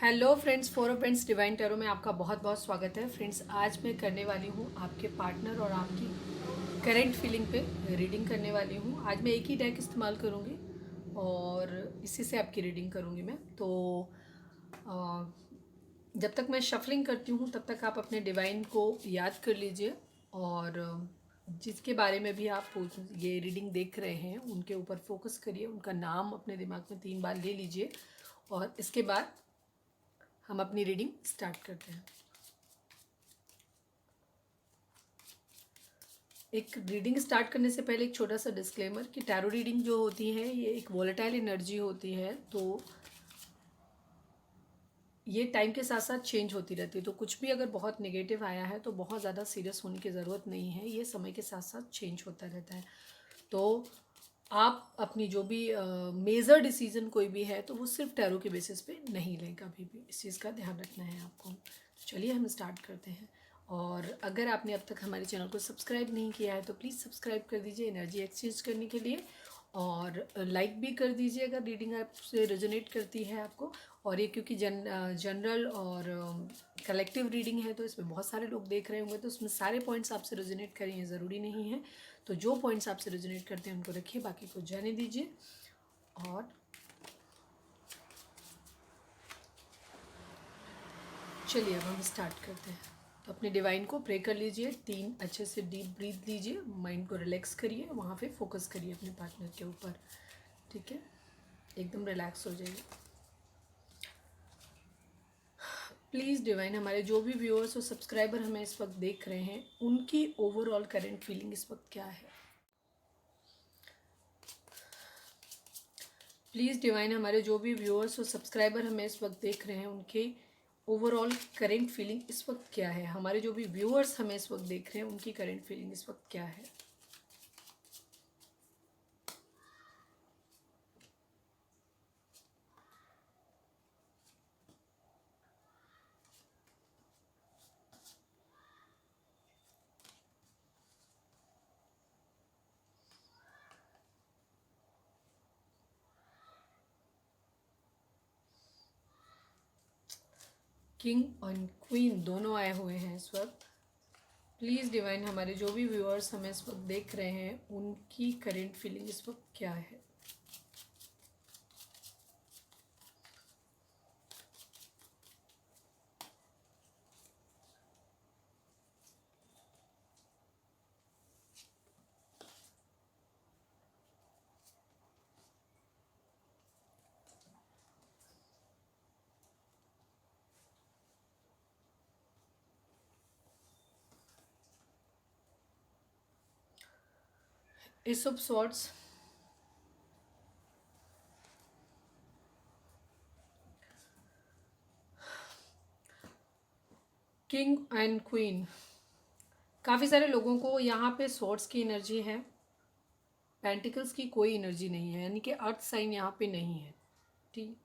Hello friends, four friends divine tarot में आपका बहुत बहुत स्वागत है। फ्रेंड्स, आज मैं करने वाली हूँ आपके पार्टनर और आपकी करेंट फीलिंग पे रीडिंग करने वाली हूँ। आज मैं एक ही डेक इस्तेमाल करूँगी और इसी से आपकी रीडिंग करूँगी मैं। तो अ, जब तक मैं शफलिंग करती हूँ तब तक आप अपने डिवाइन को याद कर लीजिए और जिसके बारे में भी आप ये रीडिंग देख रहे हैं उनके ऊपर फोकस करिए, उनका नाम अपने दिमाग में 3 बार ले लीजिए और इसके बाद हम अपनी रीडिंग स्टार्ट करते हैं। एक रीडिंग स्टार्ट करने से पहले एक छोटा सा डिस्क्लेमर कि टैरो रीडिंग जो होती है ये एक वॉलेटाइल एनर्जी होती है, तो ये टाइम के साथ साथ चेंज होती रहती है। तो कुछ भी अगर बहुत नेगेटिव आया है तो बहुत ज़्यादा सीरियस होने की ज़रूरत नहीं है, ये समय के साथ साथ चेंज होता रहता है। तो आप अपनी जो भी मेजर डिसीजन कोई भी है तो वो सिर्फ टैरो के बेसिस पे नहीं लें कभी भी, इस चीज़ का ध्यान रखना है आपको। तो चलिए हम स्टार्ट करते हैं। और अगर आपने अब तक हमारे चैनल को सब्सक्राइब नहीं किया है तो प्लीज़ सब्सक्राइब कर दीजिए एनर्जी एक्सचेंज करने के लिए, और लाइक भी कर दीजिए अगर रीडिंग आपसे रेजोनेट करती है आपको। और ये क्योंकि जनरल और कलेक्टिव रीडिंग है तो इसमें बहुत सारे लोग देख रहे होंगे, तो उसमें सारे पॉइंट्स आपसे रेजोनेट करें ये ज़रूरी नहीं है। तो जो पॉइंट्स आपसे रेजोनेट करते हैं उनको रखिए, बाकी को जाने दीजिए। और चलिए अब हम स्टार्ट करते हैं। तो अपने डिवाइन को प्रे कर लीजिए, 3 अच्छे से डीप ब्रीथ लीजिए, माइंड को रिलैक्स करिए, वहाँ पे फोकस करिए अपने पार्टनर के ऊपर। ठीक है, एकदम रिलैक्स हो जाइए। प्लीज़ डिवाइन, हमारे जो भी व्यूअर्स और सब्सक्राइबर हमें इस वक्त देख रहे हैं उनकी ओवरऑल करंट फीलिंग इस वक्त क्या है। प्लीज़ डिवाइन, हमारे जो भी व्यूअर्स और सब्सक्राइबर हमें इस वक्त देख रहे हैं उनके ओवरऑल करंट फीलिंग इस वक्त क्या है। हमारे जो भी व्यूअर्स हमें इस वक्त देख रहे हैं उनकी करंट फीलिंग इस वक्त क्या है। किंग और क्वीन दोनों आए हुए हैं इस वक्त। प्लीज़ डिवाइन, हमारे जो भी व्यूअर्स हमें इस वक्त देख रहे हैं उनकी करंट फीलिंग इस वक्त क्या है। S of swords, king and queen. काफ़ी सारे लोगों को यहाँ पे सॉर्ड्स की एनर्जी है, पेंटिकल्स की कोई एनर्जी नहीं है, यानी कि अर्थ साइन यहाँ पे नहीं है। ठीक,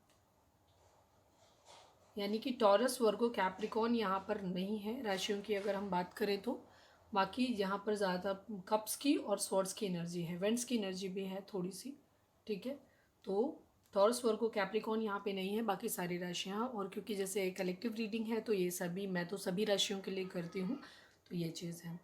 यानी कि टॉरस, वर्गो, कैप्रिकॉन यहाँ पर नहीं है राशियों की अगर हम बात करें तो। बाकी यहाँ पर ज़्यादा कप्स की और स्वॉर्ड्स की एनर्जी है, वेंट्स की एनर्जी भी है थोड़ी सी। ठीक है, तो टॉरस, वर्गो, कैप्रिकॉन यहाँ पे नहीं है, बाकी सारी राशियाँ। और क्योंकि जैसे कलेक्टिव रीडिंग है तो ये सभी, मैं तो सभी राशियों के लिए करती हूँ, तो ये चीज़ है।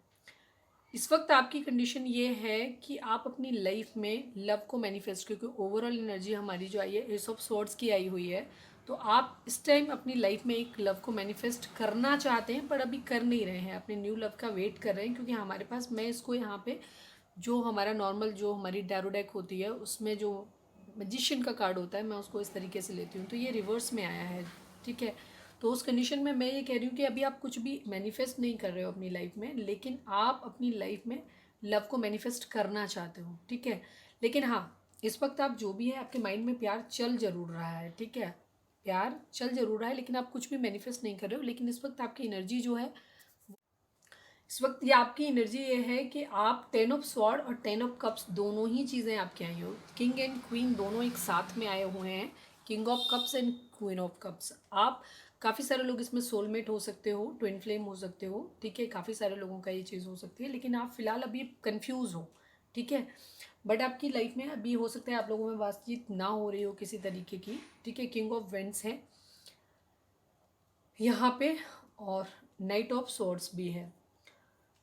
इस वक्त आपकी कंडीशन ये है कि आप अपनी लाइफ में लव को मैनिफेस्ट, क्योंकि ओवरऑल एनर्जी हमारी जो आई है एस ऑफ स्वॉर्ड्स की आई हुई है, तो आप इस टाइम अपनी लाइफ में एक लव को मैनिफेस्ट करना चाहते हैं पर अभी कर नहीं रहे हैं, अपने न्यू लव का वेट कर रहे हैं। क्योंकि हमारे पास, मैं इसको यहाँ पे जो हमारा नॉर्मल जो हमारी टैरो डेक होती है उसमें जो मैजिशियन का कार्ड होता है मैं उसको इस तरीके से लेती हूँ, तो ये रिवर्स में आया है। ठीक है, तो उस कंडीशन में मैं ये कह रही हूँ कि अभी आप कुछ भी मैनिफेस्ट नहीं कर रहे हो अपनी लाइफ में, लेकिन आप अपनी लाइफ में लव को मैनिफेस्ट करना चाहते हो। ठीक है, लेकिन हाँ, इस वक्त आप जो भी है आपके माइंड में प्यार चल जरूर रहा है। ठीक है, प्यार चल जरूर रहा है लेकिन आप कुछ भी मैनिफेस्ट नहीं कर रहे हो। लेकिन इस वक्त आपकी एनर्जी जो है, इस वक्त ये आपकी एनर्जी ये है कि आप 10 ऑफ स्वॉर्ड और 10 ऑफ कप्स दोनों ही चीज़ें आपके आई हो। किंग एंड क्वीन दोनों एक साथ में आए हुए हैं, king of cups and queen of cups. आप, काफ़ी सारे लोग इसमें सोलमेट हो सकते हो, ट्विन फ्लेम हो सकते हो। ठीक है, काफ़ी सारे लोगों का ये चीज़ हो सकती है, लेकिन आप फिलहाल अभी कंफ्यूज हो। ठीक है, बट आपकी लाइफ में अभी हो सकता है आप लोगों में बातचीत ना हो रही हो किसी तरीके की। ठीक है, किंग ऑफ वेंट्स है, यहाँ पे, और नाइट ऑफ सॉर्ड्स भी है।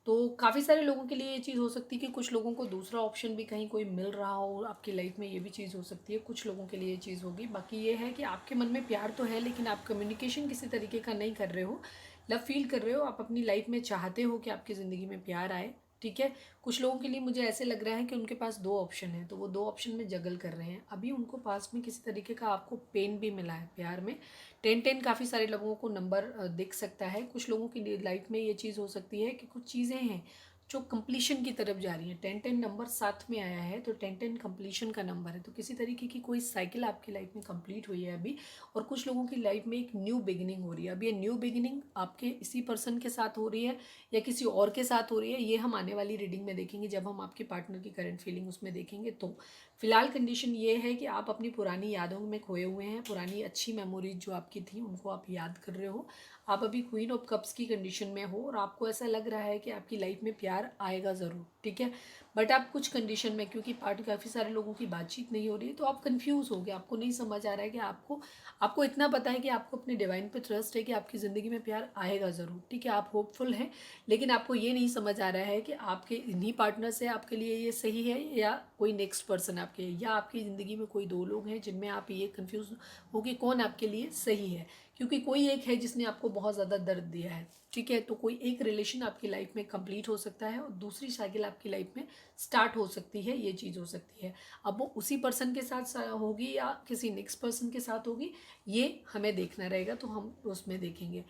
तो काफ़ी सारे लोगों के लिए ये चीज़ हो सकती है कि कुछ लोगों को दूसरा ऑप्शन भी कहीं कोई मिल रहा हो आपकी लाइफ में, ये भी चीज़ हो सकती है। कुछ लोगों के लिए ये चीज़ होगी। बाकी ये है कि आपके मन में प्यार तो है, लेकिन आप कम्युनिकेशन किसी तरीके का नहीं कर रहे हो, लव फील कर रहे हो, आप अपनी लाइफ में चाहते हो कि आपकी ज़िंदगी में प्यार आए। ठीक है, कुछ लोगों के लिए मुझे ऐसे लग रहा है कि उनके पास दो ऑप्शन है, तो वो दो ऑप्शन में जगल कर रहे हैं। अभी उनको पास में किसी तरीके का आपको पेन भी मिला है प्यार में। 10-10 काफ़ी सारे लोगों को नंबर दिख सकता है। कुछ लोगों की लाइफ में ये चीज़ हो सकती है कि कुछ चीज़ें हैं जो कंप्लीशन की तरफ जा रही है। 10-10 नंबर साथ में आया है, तो 10-10 कंप्लीशन का नंबर है। तो किसी तरीके की कोई साइकिल आपकी लाइफ में कंप्लीट हुई है अभी, और कुछ लोगों की लाइफ में एक न्यू बिगिनिंग हो रही है। अब ये न्यू बिगिनिंग आपके इसी पर्सन के साथ हो रही है या किसी और के साथ हो रही है, ये हम आने वाली रीडिंग में देखेंगे, जब हम आपके पार्टनर की करंट फीलिंग उसमें देखेंगे। तो फिलहाल कंडीशन ये है कि आप अपनी पुरानी यादों में खोए हुए हैं। पुरानी अच्छी मेमोरीज जो आपकी थी उनको आप याद कर रहे हो। आप अभी क्वीन ऑफ कप्स की कंडीशन में हो और आपको ऐसा लग रहा है कि आपकी लाइफ में प्यार आएगा ज़रूर। ठीक है, बट आप कुछ कंडीशन में, क्योंकि काफ़ी सारे लोगों की बातचीत नहीं हो रही है, तो आप कंफ्यूज हो गए। आपको नहीं समझ आ रहा है कि आपको इतना पता है कि आपको अपने डिवाइन पे ट्रस्ट है कि आपकी ज़िंदगी में प्यार आएगा ज़रूर। ठीक है, आप होपफुल हैं, लेकिन आपको ये नहीं समझ आ रहा है कि आपके इन्हीं पार्टनर से आपके लिए ये सही है या कोई नेक्स्ट पर्सन आपके, या आपकी ज़िंदगी में कोई दो लोग हैं जिनमें आप ये कंफ्यूज हो कि कौन आपके लिए सही है। क्योंकि कोई एक है जिसने आपको बहुत ज़्यादा दर्द दिया है। ठीक है, तो कोई एक रिलेशन आपकी लाइफ में कंप्लीट हो सकता है और दूसरी साइकिल आपकी लाइफ में स्टार्ट हो सकती है, ये चीज़ हो सकती है। अब वो उसी पर्सन के साथ होगी या किसी नेक्स्ट पर्सन के साथ होगी, ये हमें देखना रहेगा, तो हम उसमें देखेंगे।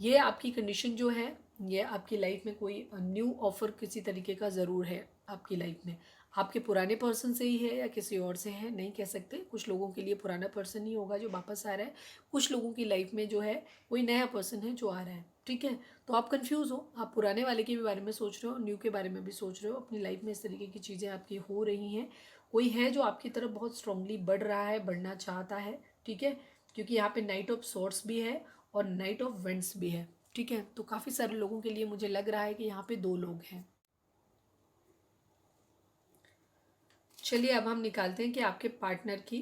ये आपकी कंडीशन जो है, ये आपकी लाइफ में कोई न्यू ऑफर किसी तरीके का ज़रूर है आपकी लाइफ में। आपके पुराने पर्सन से ही है या किसी और से है, नहीं कह सकते। कुछ लोगों के लिए पुराना पर्सन ही होगा जो वापस आ रहा है, कुछ लोगों की लाइफ में जो है कोई नया पर्सन है जो आ रहा है। ठीक है, तो आप कंफ्यूज हो, आप पुराने वाले के भी बारे में सोच रहे हो, न्यू के बारे में भी सोच रहे हो। अपनी लाइफ में इस तरीके की चीज़ें आपकी हो रही हैं। कोई है जो आपकी तरफ बहुत स्ट्रांगली बढ़ रहा है, बढ़ना चाहता है। ठीक है, क्योंकि यहाँ पे नाइट ऑफ सॉर्ड्स भी है और नाइट ऑफ वेंट्स भी है। ठीक है, तो काफ़ी सारे लोगों के लिए मुझे लग रहा है कि यहाँ पे दो लोग हैं। चलिए अब हम निकालते हैं कि आपके पार्टनर की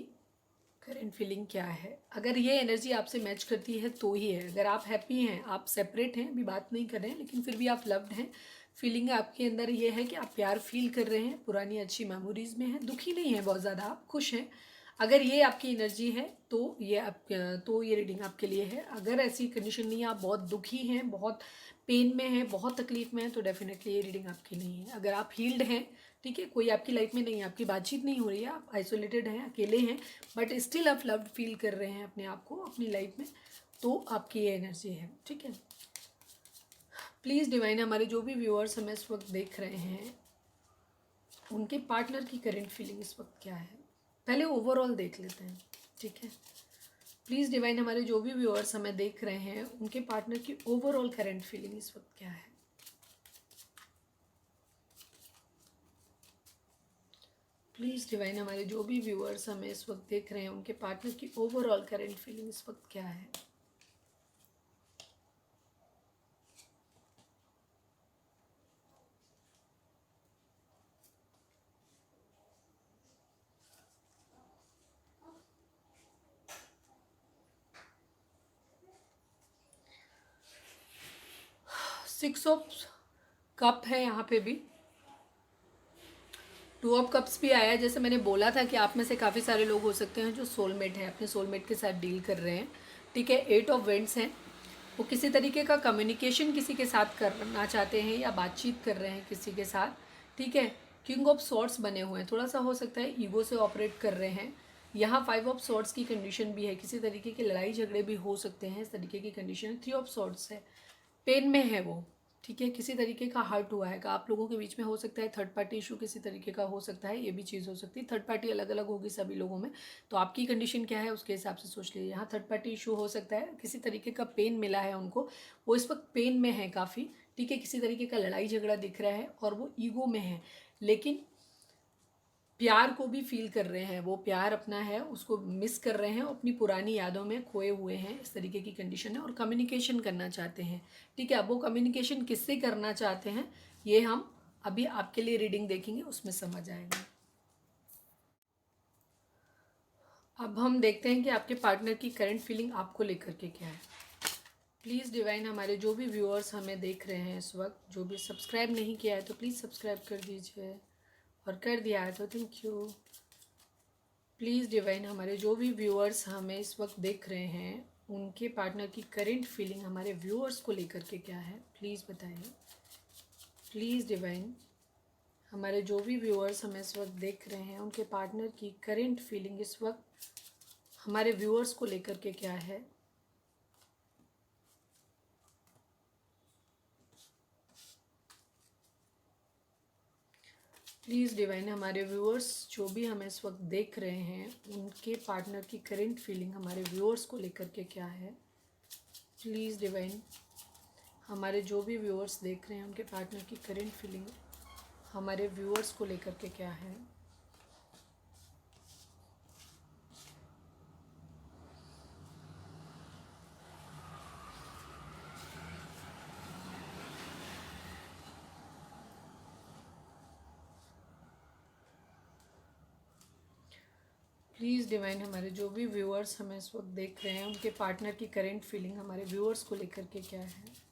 करंट फीलिंग क्या है। अगर ये एनर्जी आपसे मैच करती है तो ही है। अगर आप हैप्पी हैं, आप सेपरेट हैं, अभी बात नहीं कर रहे हैं, लेकिन फिर भी आप लव्ड हैं, फीलिंग आपके अंदर ये है कि आप प्यार फील कर रहे हैं, पुरानी अच्छी मेमोरीज में हैं, दुखी नहीं है बहुत ज़्यादा, आप खुश हैं। अगर ये आपकी एनर्जी है तो ये रीडिंग आपके लिए है। अगर ऐसी कंडीशन नहीं है, आप बहुत दुखी हैं, बहुत पेन में हैं, बहुत तकलीफ में हैं, तो डेफिनेटली ये रीडिंग आपकी नहीं है। अगर आप हील्ड हैं, ठीक है, कोई आपकी लाइफ में नहीं है, आपकी बातचीत नहीं हो रही है, आप आइसोलेटेड हैं, अकेले हैं, बट स्टिल आप लव्ड फील कर रहे हैं अपने आप को, अपनी लाइफ में, तो आपकी ये एनर्जी है। ठीक है, प्लीज़ डिवाइन, हमारे जो भी व्यूअर्स हमें इस वक्त देख रहे हैं, उनके पार्टनर की करंट फीलिंग इस वक्त क्या है, पहले ओवरऑल देख लेते हैं। ठीक है, प्लीज़ डिवाइन, हमारे जो भी व्यूअर्स हमें देख रहे हैं, उनके पार्टनर की ओवरऑल करंट फीलिंग इस वक्त क्या है। प्लीज़ डिवाइन, हमारे जो भी व्यूअर्स हमें इस वक्त देख रहे हैं, उनके पार्टनर की ओवरऑल करंट फीलिंग इस वक्त क्या है। सिक्स ऑफ कप है यहाँ पे भी, टू ऑफ कप्स भी आया है। जैसे मैंने बोला था कि आप में से काफ़ी सारे लोग हो सकते हैं जो सोलमेट हैं, अपने सोलमेट के साथ डील कर रहे हैं। ठीक है, एट ऑफ वेंट्स हैं, वो किसी तरीके का कम्युनिकेशन किसी के साथ करना चाहते हैं या बातचीत कर रहे हैं किसी के साथ। ठीक है, किंग ऑफ सॉर्ड्स बने हुए हैं, थोड़ा सा हो सकता है ईगो से ऑपरेट कर रहे हैं। यहाँ फाइव ऑफ सॉर्ड्स की कंडीशन भी है, किसी तरीके के लड़ाई झगड़े भी हो सकते हैं, इस तरीके की कंडीशन। थ्री ऑफ सॉर्ड्स है, पेन में है वो। ठीक है, किसी तरीके का हर्ट हुआ है, आप लोगों के बीच में हो सकता है थर्ड पार्टी इशू किसी तरीके का हो सकता है, ये भी चीज़ हो सकती है। थर्ड पार्टी अलग अलग होगी सभी लोगों में, तो आपकी कंडीशन क्या है उसके हिसाब से सोच लीजिए। यहाँ थर्ड पार्टी इशू हो सकता है, किसी तरीके का पेन मिला है उनको, वो इस वक्त पेन में है काफ़ी। ठीक है, किसी तरीके का लड़ाई झगड़ा दिख रहा है और वो ईगो में है, लेकिन प्यार को भी फील कर रहे हैं, वो प्यार अपना है उसको मिस कर रहे हैं, अपनी पुरानी यादों में खोए हुए हैं, इस तरीके की कंडीशन है, और कम्युनिकेशन करना चाहते हैं। ठीक है, अब वो कम्युनिकेशन किससे करना चाहते हैं, ये हम अभी आपके लिए रीडिंग देखेंगे, उसमें समझ आएगा। अब हम देखते हैं कि आपके पार्टनर की करंट फीलिंग आपको लेकर के क्या है। प्लीज़ डिवाइन हमारे जो भी व्यूअर्स हमें देख रहे हैं इस वक्त, जो भी सब्सक्राइब नहीं किया है तो प्लीज़ सब्सक्राइब कर दीजिए, और कर दिया है तो थैंक यू। प्लीज़ डिवाइन हमारे जो भी व्यूअर्स हमें इस वक्त देख रहे हैं उनके पार्टनर की करेंट फीलिंग हमारे व्यूअर्स को लेकर के क्या है, प्लीज़ बताइए। प्लीज़ डिवाइन हमारे जो भी व्यूअर्स हमें इस वक्त देख रहे हैं उनके पार्टनर की करेंट फीलिंग इस वक्त हमारे व्यूअर्स को लेकर के क्या है। प्लीज़ डिवाइन हमारे व्यूअर्स जो भी हमें इस वक्त देख रहे हैं उनके पार्टनर की करेंट फीलिंग हमारे व्यूअर्स को लेकर के क्या है। प्लीज़ डिवाइन हमारे जो भी व्यूअर्स देख रहे हैं उनके पार्टनर की करेंट फीलिंग हमारे व्यूअर्स को लेकर के क्या है। प्लीज़ डिवाइन हमारे जो भी व्यूअर्स हमें इस वक्त देख रहे हैं उनके पार्टनर की करेंट फीलिंग हमारे व्यूअर्स को लेकर के क्या है।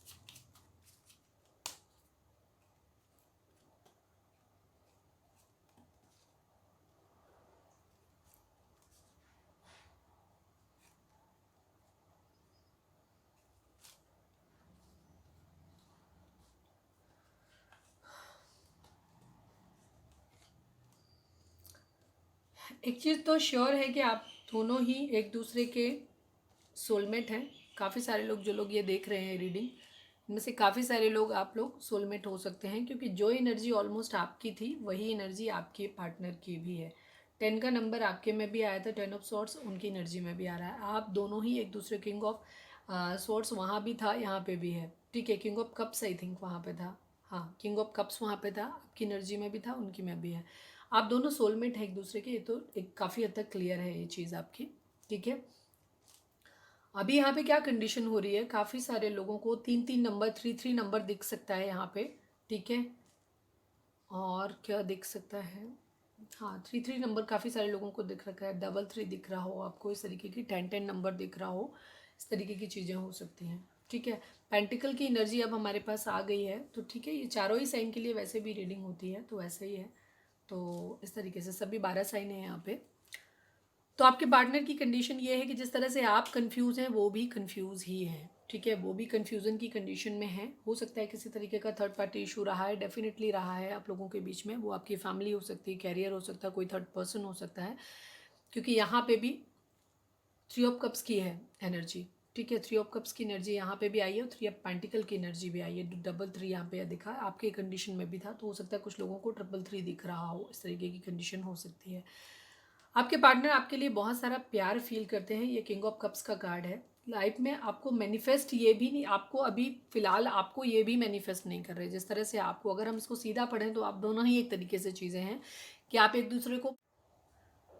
एक चीज़ तो श्योर है कि आप दोनों ही एक दूसरे के सोलमेट हैं। काफ़ी सारे लोग, जो लोग ये देख रहे हैं रीडिंग, इनमें से काफ़ी सारे लोग आप लोग सोलमेट हो सकते हैं, क्योंकि जो एनर्जी ऑलमोस्ट आपकी थी वही एनर्जी आपके पार्टनर की भी है। 10 का नंबर आपके में भी आया था, 10 ऑफ सॉर्ड्स उनकी एनर्जी में भी आ रहा है। आप दोनों ही एक दूसरे, किंग ऑफ सॉर्ड्स वहाँ भी था, यहाँ पे भी है, ठीक है। King of cups I think वहाँ पे था, हाँ किंग ऑफ कप्स वहाँ पे था, आपकी एनर्जी में भी था, उनकी में भी है। आप दोनों सोलमेट हैं एक दूसरे के, ये तो एक काफ़ी हद तक क्लियर है ये चीज़ आपकी, ठीक है। अभी यहाँ पे क्या कंडीशन हो रही है, काफ़ी सारे लोगों को 3-3 नंबर, 3-3 नंबर दिख सकता है यहाँ पे, ठीक है। और क्या दिख सकता है, हाँ 3-3 नंबर काफ़ी सारे लोगों को दिख रखा है। 3-3 दिख रहा हो आपको, इस तरीके की 10-10 नंबर दिख रहा हो, इस तरीके की चीज़ें हो सकती हैं, ठीक है। पेंटिकल की एनर्जी अब हमारे पास आ गई है, तो ठीक है। ये चारों ही साइन के लिए वैसे भी रीडिंग होती है, तो वैसे ही है। तो इस तरीके से सभी 12 साइन हैं यहाँ पे। तो आपके पार्टनर की कंडीशन ये है कि जिस तरह से आप कंफ्यूज हैं वो भी कंफ्यूज ही है, ठीक है। वो भी कंफ्यूजन की कंडीशन में है। हो सकता है किसी तरीके का थर्ड पार्टी इशू रहा है, डेफिनेटली रहा है आप लोगों के बीच में। वो आपकी फैमिली हो सकती है, कैरियर हो सकता है, कोई थर्ड पर्सन हो सकता है, क्योंकि यहाँ पे भी 3 ऑफ कप्स की है एनर्जी, ठीक है। 3 ऑफ कप्स की एनर्जी यहाँ पे भी आई है, और 3 ऑफ पेंटिकल की एनर्जी भी आई है। 3-3 यहाँ पे दिखा, आपके कंडीशन में भी था, तो हो सकता है कुछ लोगों को 3-3 दिख रहा हो, इस तरीके की कंडीशन हो सकती है। आपके पार्टनर आपके लिए बहुत सारा प्यार फील करते हैं, ये किंग ऑफ कप्स का कार्ड है। लाइफ में आपको मैनिफेस्ट ये भी नहीं, आपको अभी फ़िलहाल आपको ये भी मैनिफेस्ट नहीं कर रहे जिस तरह से आपको, अगर हम इसको सीधा पढ़ें तो आप दोनों ही एक तरीके से चीज़ें हैं कि आप एक दूसरे को,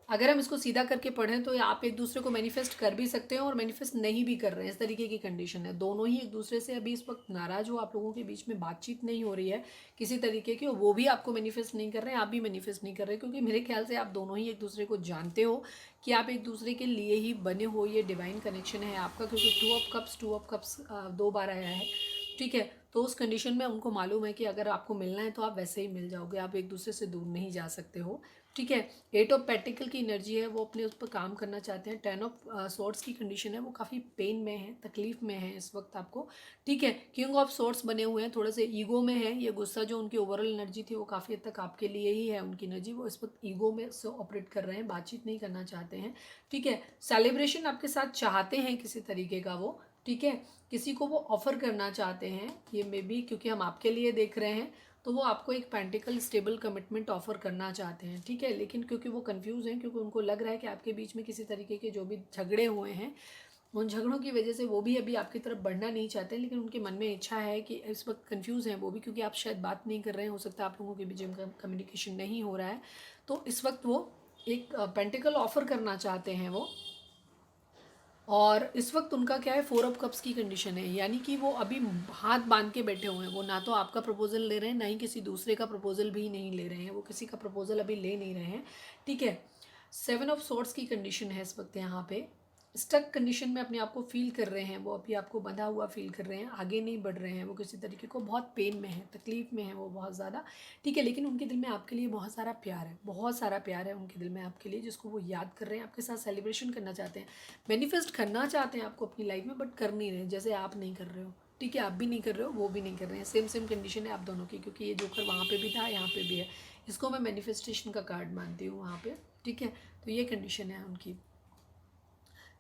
अगर हम इसको सीधा करके पढ़ें तो आप एक दूसरे को मैनिफेस्ट कर भी सकते हैं और मैनिफेस्ट नहीं भी कर रहे हैं, इस तरीके की कंडीशन है। दोनों ही एक दूसरे से अभी इस वक्त नाराज़ हो, आप लोगों के बीच में बातचीत नहीं हो रही है किसी तरीके की, वो भी आपको मैनिफेस्ट नहीं कर रहे हैं, आप भी मैनिफेस्ट नहीं कर रहे, क्योंकि मेरे ख्याल से आप दोनों ही एक दूसरे को जानते हो कि आप एक दूसरे के लिए ही बने हो। ये डिवाइन कनेक्शन है आपका, क्योंकि 2 ऑफ कप्स 2 बार आया है, ठीक है। तो उस कंडीशन में उनको मालूम है कि अगर आपको मिलना है तो आप वैसे ही मिल जाओगे, आप एक दूसरे से दूर नहीं जा सकते हो, ठीक है। 8 ऑफ पेंटिकल की एनर्जी है, वो अपने उस पर काम करना चाहते हैं। 10 ऑफ सॉर्ड्स की कंडीशन है, वो काफ़ी पेन में है, तकलीफ में है इस वक्त आपको, ठीक है। किंग ऑफ सॉर्ड्स बने हुए हैं, थोड़े से ईगो में है। ये गुस्सा जो उनकी ओवरऑल एनर्जी थी वो काफ़ी हद तक आपके लिए ही है, उनकी एनर्जी वो इस वक्त ईगो में से ऑपरेट कर रहे हैं, बातचीत नहीं करना चाहते हैं, ठीक है। सेलिब्रेशन आपके साथ चाहते हैं किसी तरीके का वो, ठीक है। किसी को वो ऑफ़र करना चाहते हैं, ये मे बी क्योंकि हम आपके लिए देख रहे हैं, तो वो आपको एक पेंटिकल स्टेबल कमिटमेंट ऑफर करना चाहते हैं, ठीक है। लेकिन क्योंकि वो कंफ्यूज हैं, क्योंकि उनको लग रहा है कि आपके बीच में किसी तरीके के जो भी झगड़े हुए हैं, उन झगड़ों की वजह से वो भी अभी आपकी तरफ बढ़ना नहीं चाहते, लेकिन उनके मन में इच्छा है कि इस वक्त कंफ्यूज हैं वो भी, क्योंकि आप शायद बात नहीं कर रहे हैं, हो सकता है आप लोगों के बीच में कम्युनिकेशन नहीं हो रहा है। तो इस वक्त वो एक पेंटिकल ऑफर करना चाहते हैं वो, और इस वक्त उनका क्या है, 4 ऑफ कप्स की कंडीशन है, यानी कि वो अभी हाथ बांध के बैठे हुए हैं। वो ना तो आपका प्रपोजल ले रहे हैं, ना ही किसी दूसरे का प्रपोजल भी नहीं ले रहे हैं, वो किसी का प्रपोजल अभी ले नहीं रहे हैं, ठीक है। 7 ऑफ सॉर्ड्स की कंडीशन है इस वक्त यहाँ पे, स्टक कंडीशन में अपने आप को फील कर रहे हैं, वो अभी आपको बंधा हुआ फील कर रहे हैं, आगे नहीं बढ़ रहे हैं, वो किसी तरीके को बहुत पेन में है, तकलीफ़ में है वो बहुत ज़्यादा, ठीक है। लेकिन उनके दिल में आपके लिए बहुत सारा प्यार है, बहुत सारा प्यार है उनके दिल में आपके लिए, जिसको वो याद कर रहे हैं, आपके साथ सेलिब्रेशन करना चाहते हैं, मैनिफेस्ट करना चाहते हैं आपको अपनी लाइफ में, बट कर नहीं रहे, जैसे आप नहीं कर रहे हो, ठीक है। आप भी नहीं कर रहे हो, वो भी नहीं कर रहे हैं, सेम सेम कंडीशन है आप दोनों की, क्योंकि ये जोकर वहाँ पे भी था, यहाँ पे भी है। इसको मैं मैनिफेस्टेशन का कार्ड मानती हूँ वहाँ पे, ठीक है। तो ये कंडीशन है उनकी।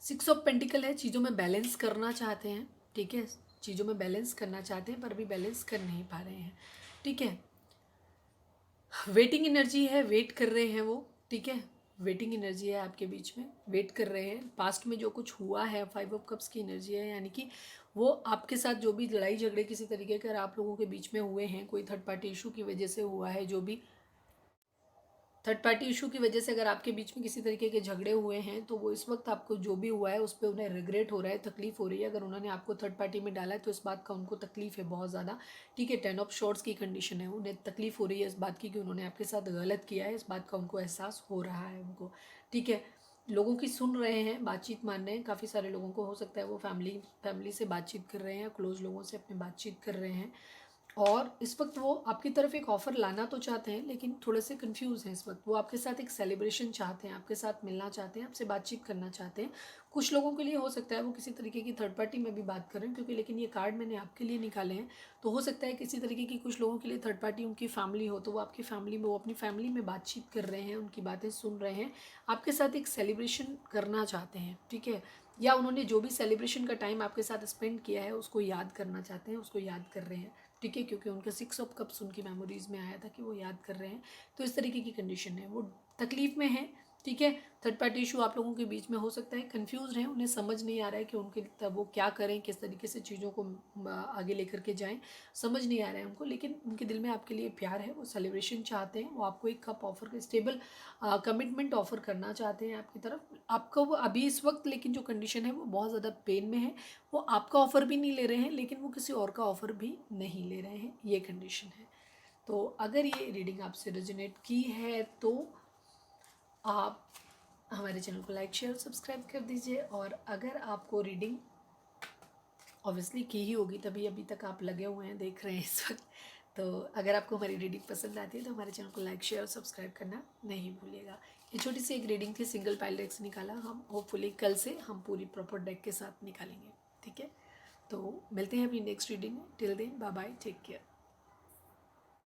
6 ऑफ पेंटिकल है, चीज़ों में बैलेंस करना चाहते हैं, ठीक है। चीज़ों में बैलेंस करना चाहते हैं पर अभी बैलेंस कर नहीं पा रहे हैं, ठीक है। वेटिंग एनर्जी है, वेट कर रहे हैं वो, ठीक है। वेटिंग एनर्जी है आपके बीच में, वेट कर रहे हैं। पास्ट में जो कुछ हुआ है, 5 ऑफ कप्स की एनर्जी है, यानी कि वो आपके साथ जो भी लड़ाई झगड़े किसी तरीके के आप लोगों के बीच में हुए हैं, कोई थर्ड पार्टी इशू की वजह से हुआ है, जो भी थर्ड पार्टी इशू की वजह से अगर आपके बीच में किसी तरीके के झगड़े हुए हैं, तो वो इस वक्त आपको जो भी हुआ है उस पर उन्हें रिग्रेट हो रहा है, तकलीफ हो रही है। अगर उन्होंने आपको थर्ड पार्टी में डाला है तो इस बात का उनको तकलीफ है बहुत ज़्यादा, ठीक है। 10 ऑफ शॉर्ट्स की कंडीशन है, उन्हें तकलीफ हो रही है इस बात की कि उन्होंने आपके साथ गलत किया है, इस बात का उनको एहसास हो रहा है उनको, ठीक है। लोगों की सुन रहे हैं, बातचीत मान रहे हैं, काफ़ी सारे लोगों को हो सकता है वो फैमिली से बातचीत कर रहे हैं, क्लोज लोगों से अपनी बातचीत कर रहे हैं, और इस वक्त वो आपकी तरफ एक ऑफ़र लाना तो चाहते हैं लेकिन थोड़े से कंफ्यूज हैं इस वक्त। वो आपके साथ एक सेलिब्रेशन चाहते हैं, आपके साथ मिलना चाहते हैं, आपसे बातचीत करना चाहते हैं। कुछ लोगों के लिए हो सकता है वो किसी तरीके की थर्ड पार्टी में भी बात कर रहे हैं, क्योंकि लेकिन ये कार्ड मैंने आपके लिए निकाले हैं, तो हो सकता है किसी तरीके की कुछ लोगों के लिए थर्ड पार्टी उनकी फैमिली हो, तो वो आपकी फैमिली में, वो अपनी फैमिली में बातचीत कर रहे हैं, उनकी बातें सुन रहे हैं, आपके साथ एक सेलिब्रेशन करना चाहते हैं, ठीक है। या उन्होंने जो भी सेलिब्रेशन का टाइम आपके साथ स्पेंड किया है उसको याद करना चाहते हैं, उसको याद कर रहे हैं, ठीक है। क्योंकि उनके 6 ऑफ कप्स उनकी मेमोरीज में आया था कि वो याद कर रहे हैं, तो इस तरीके की कंडीशन है, वो तकलीफ में है, ठीक है। थर्ड पार्टी इशू आप लोगों के बीच में हो सकता है, कंफ्यूज हैं, उन्हें समझ नहीं आ रहा है कि उनके तब वो क्या करें, किस तरीके से चीज़ों को आगे लेकर के जाएं, समझ नहीं आ रहा है उनको। लेकिन उनके दिल में आपके लिए प्यार है, वो सेलिब्रेशन चाहते हैं, वो आपको एक cup offer, stable commitment offer करना चाहते हैं आपकी तरफ, आपको वो अभी इस वक्त। लेकिन जो कंडीशन है वो बहुत ज़्यादा पेन में है, वो आपका ऑफ़र भी नहीं ले रहे हैं लेकिन वो किसी और का ऑफ़र भी नहीं ले रहे हैं, ये कंडीशन है। तो अगर ये रीडिंग आपसे रेजोनेट की है तो आप हमारे चैनल को लाइक शेयर सब्सक्राइब कर दीजिए, और अगर आपको रीडिंग ऑब्वियसली की ही होगी तभी अभी तक आप लगे हुए हैं, देख रहे हैं इस वक्त, तो अगर आपको हमारी रीडिंग पसंद आती है तो हमारे चैनल को लाइक शेयर और सब्सक्राइब करना नहीं भूलिएगा। ये छोटी सी एक रीडिंग थी, सिंगल पाइल डेक से निकाला, हम होपफुली कल से हम पूरी प्रॉपर डेक के साथ निकालेंगे, ठीक है। तो मिलते हैं अपनी नेक्स्ट रीडिंग में, till then bye bye, take care.